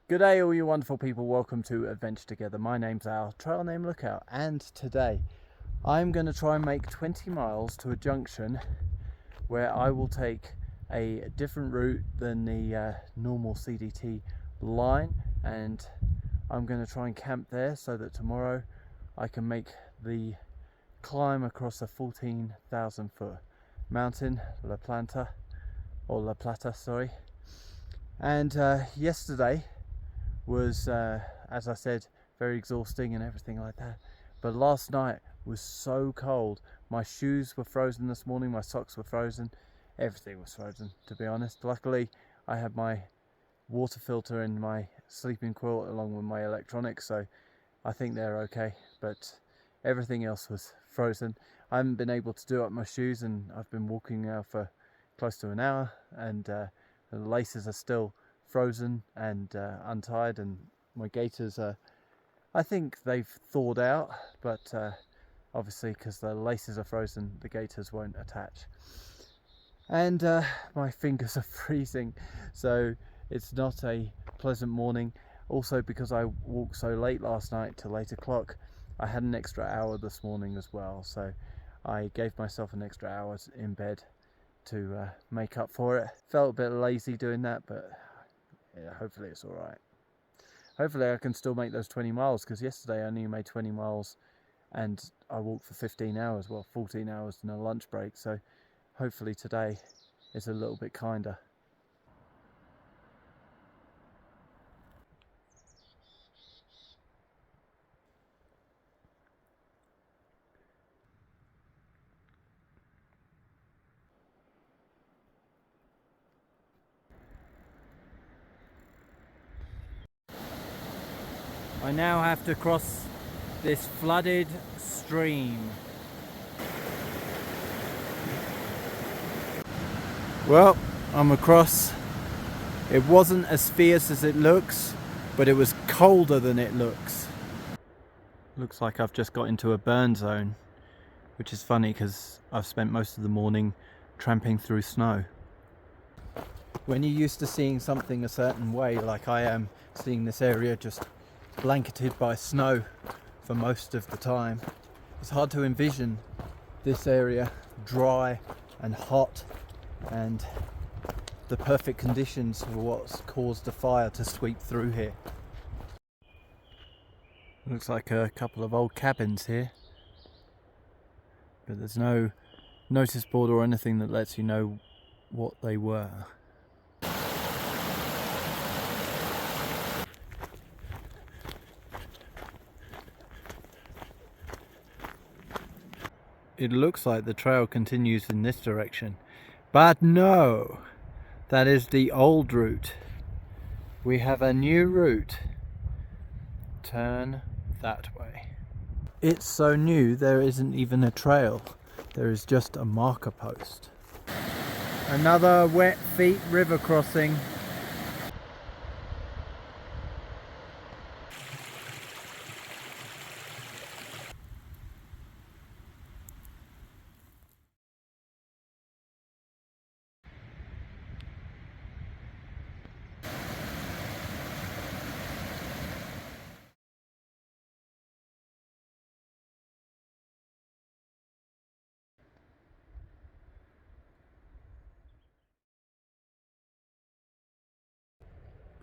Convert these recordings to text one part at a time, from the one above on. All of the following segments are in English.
Good day all you wonderful people, welcome to Adventure Together. My name's Al, Trail Name Lookout, and today I'm going to try and make 20 miles to a junction where I will take a different route than the normal CDT line, and I'm going to try and camp there so that tomorrow I can make the climb across a 14,000 foot mountain, La Plata, sorry. And yesterday was, as I said, very exhausting and everything like that. But last night was so cold. My shoes were frozen this morning, my socks were frozen, everything was frozen, to be honest. Luckily, I had my water filter in my sleeping quilt along with my electronics, so I think they're okay. But everything else was frozen. I haven't been able to do up my shoes, and I've been walking now for close to an hour, and the laces are still frozen and untied, and my gaiters are, I think they've thawed out, but obviously because the laces are frozen the gaiters won't attach, and my fingers are freezing, so it's not a pleasant morning. Also, because I walked so late last night till 8 o'clock, I had an extra hour this morning as well, so I gave myself an extra hour in bed to make up for it. Felt a bit lazy doing that, but yeah, hopefully it's alright. Hopefully I can still make those 20 miles, because yesterday I only made 20 miles and I walked for 15 hours, well 14 hours and a lunch break, so hopefully today is a little bit kinder. I now have to cross this flooded stream. Well, I'm across. It wasn't as fierce as it looks, but it was colder than it looks. Looks like I've just got into a burn zone, which is funny because I've spent most of the morning tramping through snow. When you're used to seeing something a certain way, like I am seeing this area just blanketed by snow for most of the time, it's hard to envision this area dry and hot and the perfect conditions for what's caused the fire to sweep through here. Looks like a couple of old cabins here, but there's no notice board or anything that lets you know what they were. It looks like the trail continues in this direction, but no, that is the old route. We have a new route. Turn that way. It's so new there isn't even a trail, there is just a marker post. Another wet feet river crossing.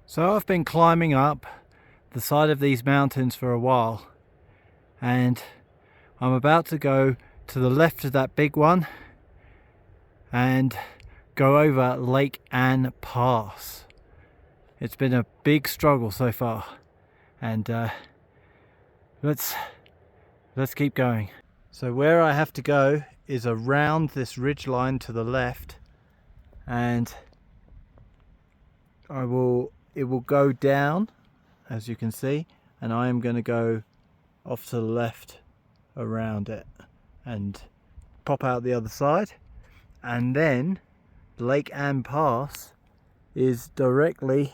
So I've been climbing up the side of these mountains for a while, and I'm about to go to the left of that big one and go over Lake Ann Pass. It's been a big struggle so far, and let's keep going. So where I have to go is around this ridge line to the left, and it will go down, as you can see, and I am going to go off to the left around it and pop out the other side, and then Lake Ann Pass is directly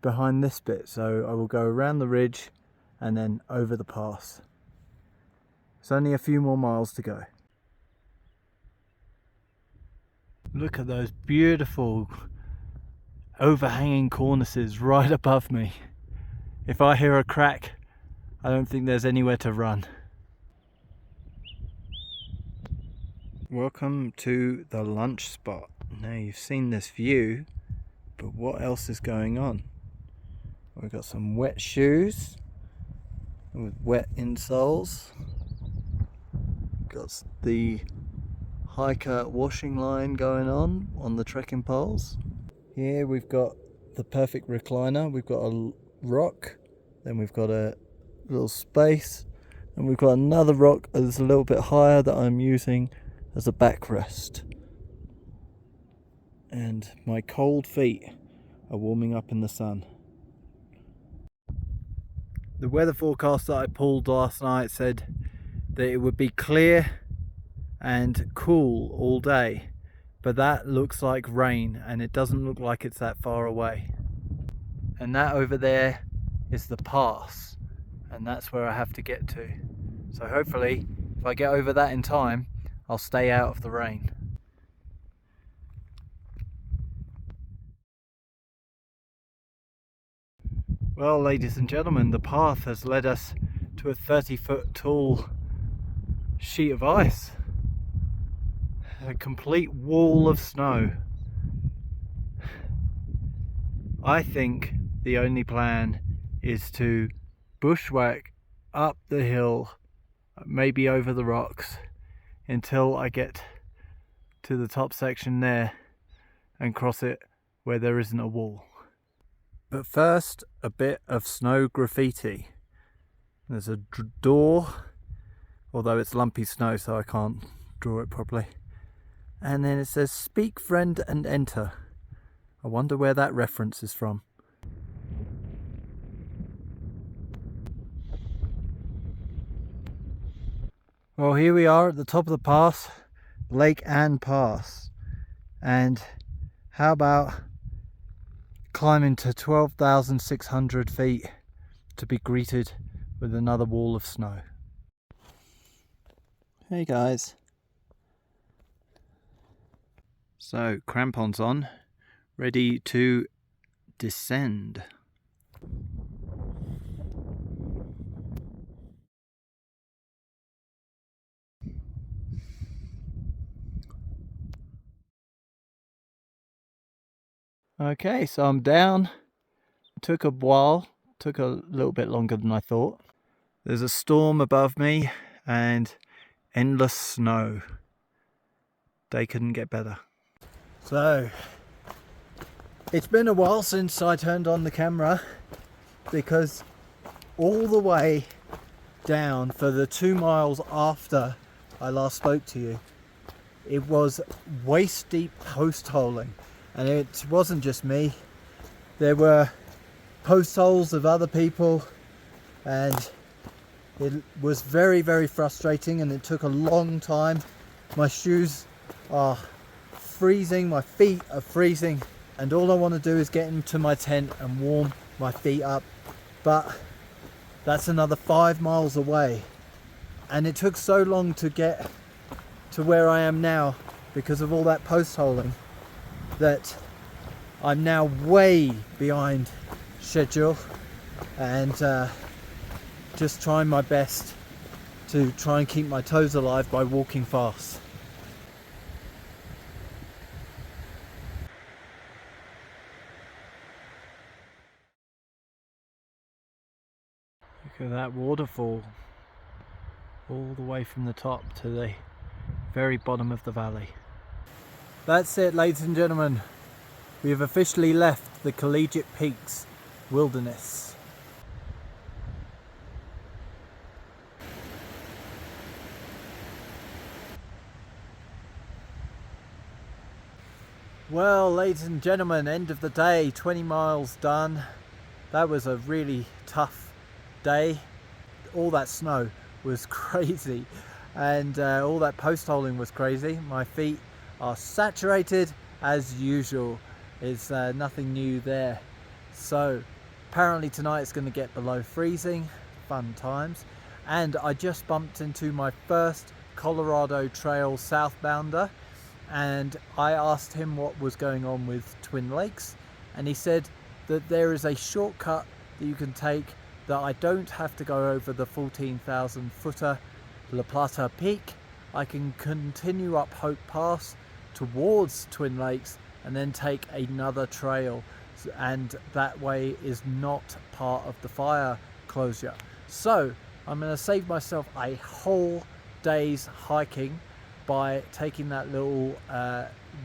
behind this bit, so I will go around the ridge and then over the pass. It's only a few more miles to go. Look at those beautiful overhanging cornices right above me. If I hear a crack, I don't think there's anywhere to run. Welcome to the lunch spot. Now you've seen this view, but what else is going on? We've got some wet shoes with wet insoles. Got the hiker washing line going on the trekking poles. Here we've got the perfect recliner. We've got a rock, then we've got a little space, and we've got another rock that's a little bit higher that I'm using as a backrest. And my cold feet are warming up in the sun. The weather forecast that I pulled last night said that it would be clear and cool all day, but that looks like rain, and it doesn't look like it's that far away. And that over there is the pass, and that's where I have to get to. So hopefully if I get over that in time, I'll stay out of the rain. Well, ladies and gentlemen, the path has led us to a 30-foot tall sheet of ice. A complete wall of snow. I think the only plan is to bushwhack up the hill, maybe over the rocks, until I get to the top section there and cross it where there isn't a wall. But first, a bit of snow graffiti. There's a door, although it's lumpy snow so I can't draw it properly. And then it says, "Speak friend and enter." I wonder where that reference is from. Well, here we are at the top of the pass, Lake Ann Pass. And how about climbing to 12,600 feet to be greeted with another wall of snow. Hey guys. So, crampons on, ready to descend. Okay, so I'm down. It took a while, took a little bit longer than I thought. There's a storm above me and endless snow. They couldn't get better. So, it's been a while since I turned on the camera, because all the way down for the 2 miles after I last spoke to you, it was waist deep post holing. And it wasn't just me. There were post holes of other people, and it was very, very frustrating, and it took a long time. My shoes are freezing, my feet are freezing, and all I want to do is get into my tent and warm my feet up. But that's another 5 miles away, and it took so long to get to where I am now because of all that post holing, that I'm now way behind schedule, and just trying my best to try and keep my toes alive by walking fast. Look at that waterfall, all the way from the top to the very bottom of the valley. That's it, ladies and gentlemen. We have officially left the Collegiate Peaks wilderness. Well, ladies and gentlemen, end of the day, 20 miles done. That was a really tough day. All that snow was crazy, and all that post holing was crazy. My feet are saturated as usual. It's nothing new there. So apparently tonight it's going to get below freezing. Fun times. And I just bumped into my first Colorado Trail southbounder, and I asked him what was going on with Twin Lakes, and he said that there is a shortcut that you can take, that I don't have to go over the 14,000 footer La Plata Peak. I can continue up Hope Pass towards Twin Lakes and then take another trail, and that way is not part of the fire closure. So I'm going to save myself a whole day's hiking by taking that little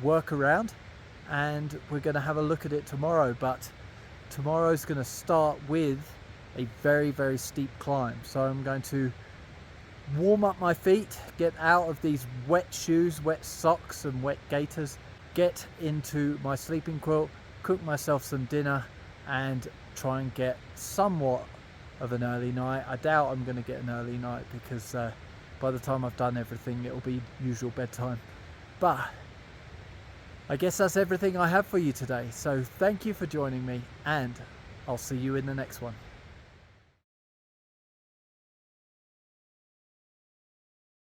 workaround, and we're going to have a look at it tomorrow. But tomorrow's going to start with a very, very steep climb, so I'm going to warm up my feet, get out of these wet shoes, wet socks and wet gaiters, get into my sleeping quilt, cook myself some dinner and try and get somewhat of an early night. I doubt I'm going to get an early night because by the time I've done everything it'll be usual bedtime. But I guess that's everything I have for you today, so thank you for joining me, and I'll see you in the next one.